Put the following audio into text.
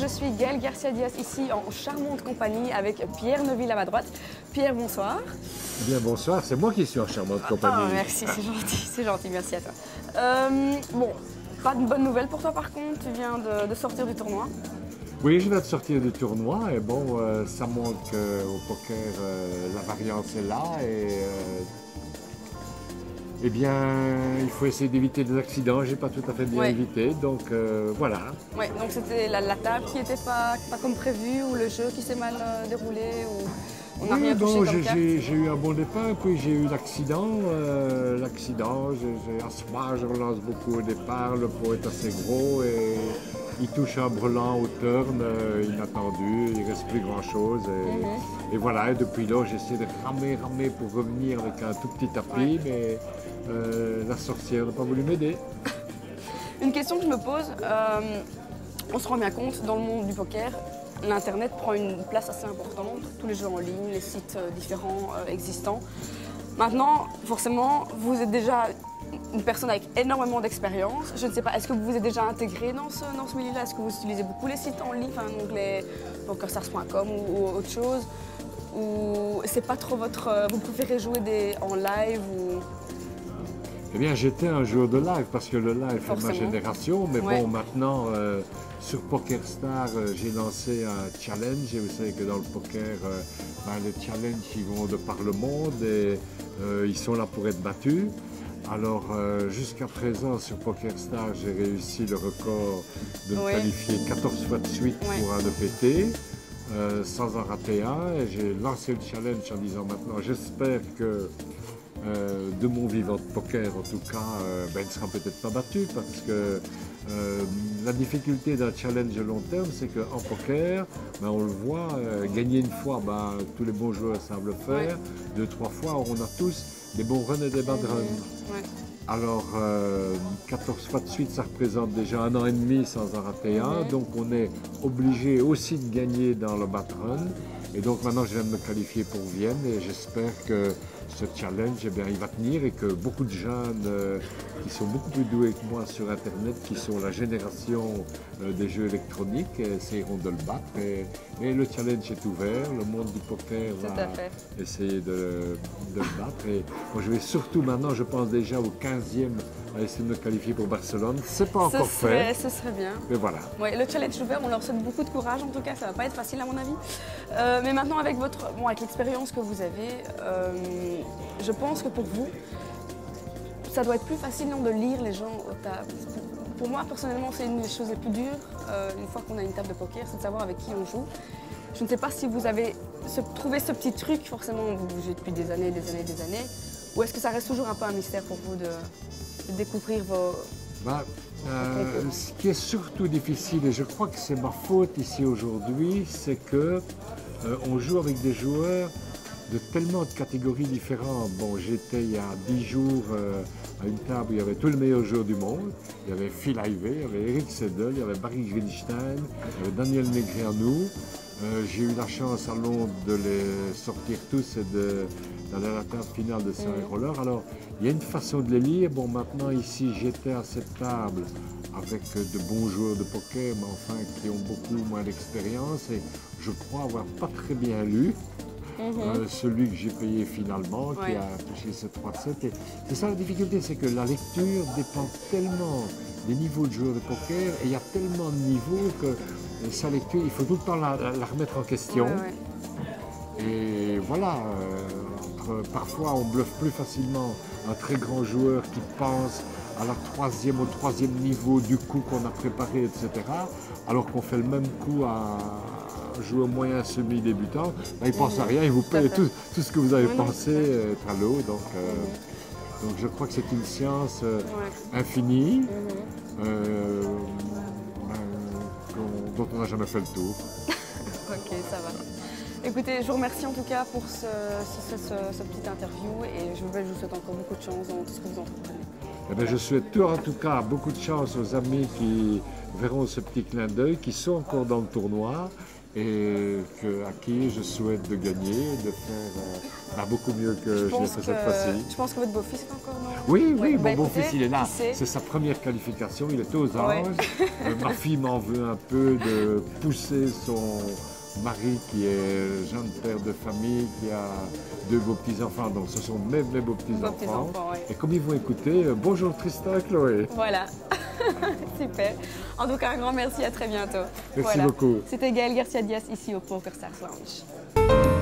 je suis Gaëlle Garcia Diaz ici en charmante compagnie avec Pierre Neuville à ma droite. Pierre, bonsoir. Eh bien bonsoir, c'est moi qui suis en charmante compagnie. Oh, merci, c'est gentil, merci à toi. Bon, pas de bonnes nouvelles pour toi par contre, tu viens de sortir du tournoi. Oui, je viens de sortir du tournoi et bon, ça montre qu'au poker, la variance est là et eh bien, il faut essayer d'éviter des accidents. J'ai pas tout à fait bien évité, donc voilà. Oui, donc c'était la table qui n'était pas comme prévu ou le jeu qui s'est mal déroulé ou on n'a rien touché comme carte. J'ai eu un bon départ, puis j'ai eu l'accident. À ce moment, je relance beaucoup au départ, le pot est assez gros et il touche un brelan au turn inattendu, il ne reste plus grand chose. Et voilà, et depuis là, j'essaie de ramer pour revenir avec un tout petit tapis, mais la sorcière n'a pas voulu m'aider. Une question que je me pose, on se rend bien compte, dans le monde du poker, l'Internet prend une place assez importante, tous les jeux en ligne, les sites différents existants. Maintenant, forcément, vous êtes déjà une personne avec énormément d'expérience. Je ne sais pas, est-ce que vous vous êtes déjà intégré dans ce milieu-là? Est-ce que vous utilisez beaucoup les sites en ligne, enfin, donc les pokerstars.com ou autre chose? Ou c'est pas trop votre... vous préférez jouer en live ou... Eh bien, j'étais un joueur de live parce que le live est ma génération, mais bon, maintenant, sur PokerStars, j'ai lancé un challenge et vous savez que dans le poker, les challenges, ils vont de par le monde et ils sont là pour être battus. Alors, jusqu'à présent, sur PokerStars, j'ai réussi le record de me qualifier 14 fois de suite pour un EPT, sans en rater un. Et j'ai lancé le challenge en disant maintenant, j'espère que de mon vivant de poker, en tout cas, il ne sera peut-être pas battu parce que la difficulté d'un challenge long terme, c'est qu'en poker, on le voit, gagner une fois, tous les bons joueurs savent le faire. Deux, trois fois, on a tous des bons runs et des bad runs. Alors, 14 fois de suite, ça représente déjà 1 an et demi sans en rater un. Donc, on est obligé aussi de gagner dans le bad run. Et donc, maintenant, je viens de me qualifier pour Vienne et j'espère que ce challenge, eh bien, il va tenir et que beaucoup de jeunes qui sont beaucoup plus doués que moi sur Internet, qui sont la génération des jeux électroniques, essaieront de le battre. Et le challenge est ouvert, le monde du poker va essayer de le battre. Et moi, je vais surtout maintenant, je pense déjà au 15e, à essayer de me qualifier pour Barcelone. C'est pas encore fait. Ce serait bien. Mais voilà. Ouais, le challenge ouvert, on leur souhaite beaucoup de courage en tout cas, ça va pas être facile à mon avis. Mais maintenant avec avec l'expérience que vous avez, je pense que pour vous, ça doit être plus facile non, de lire les gens aux tables. Pour moi personnellement, c'est une des choses les plus dures, une fois qu'on a une table de poker, c'est de savoir avec qui on joue. Je ne sais pas si vous avez trouvé ce petit truc, forcément vous jouez depuis des années, ou est-ce que ça reste toujours un peu un mystère pour vous de découvrir vos... ce qui est surtout difficile, et je crois que c'est ma faute ici aujourd'hui, c'est que on joue avec des joueurs de tellement de catégories différentes. Bon, j'étais il y a 10 jours à une table où il y avait tous les meilleurs joueurs du monde. Il y avait Phil Ivey, il y avait Eric Seidel, il y avait Barry Greenstein, il y avait Daniel Negreanu. J'ai eu la chance à Londres de les sortir tous et d'aller à la table finale de Surrey Roller. Alors, il y a une façon de les lire. Bon, maintenant, ici, j'étais à cette table avec de bons joueurs de poker, mais enfin, qui ont beaucoup moins d'expérience. Et je crois avoir pas très bien lu celui que j'ai payé finalement, qui a touché ce 3-7. C'est ça la difficulté, c'est que la lecture dépend tellement des niveaux de joueurs de poker, et il y a tellement de niveaux que sa lecture, il faut tout le temps la remettre en question. Et voilà, parfois on bluffe plus facilement un très grand joueur qui pense à au troisième niveau du coup qu'on a préparé, etc. Alors qu'on fait le même coup à un joueur moyen semi-débutant, il ne pense à rien, il vous paye tout ce que vous avez pensé être à l'eau. Donc je crois que c'est une science infinie. Dont on n'a jamais fait le tour. Ok, ça va. Écoutez, je vous remercie en tout cas pour ce petit interview et je vous souhaite encore beaucoup de chance dans tout ce que vous entreprenez. Eh bien, je souhaite en tout cas beaucoup de chance aux amis qui verront ce petit clin d'œil, qui sont encore dans le tournoi et à qui je souhaite de gagner, de faire beaucoup mieux que je l'ai fait cette fois-ci. Je pense que votre beau-fils est encore non? Oui, oui, bah, mon beau-fils il est là. C'est sa première qualification, il est aux anges. Ouais. Ma fille m'en veut un peu de pousser son mari qui est jeune père de famille, qui a 2 beaux petits-enfants, donc ce sont mes beaux petits-enfants. Ouais. Et comme ils vont écouter, bonjour Tristan et Chloé. Voilà, super. En tout cas, un grand merci, à très bientôt. Merci beaucoup. C'était Gaëlle Garcia-Dias ici au PokerStars Lounge.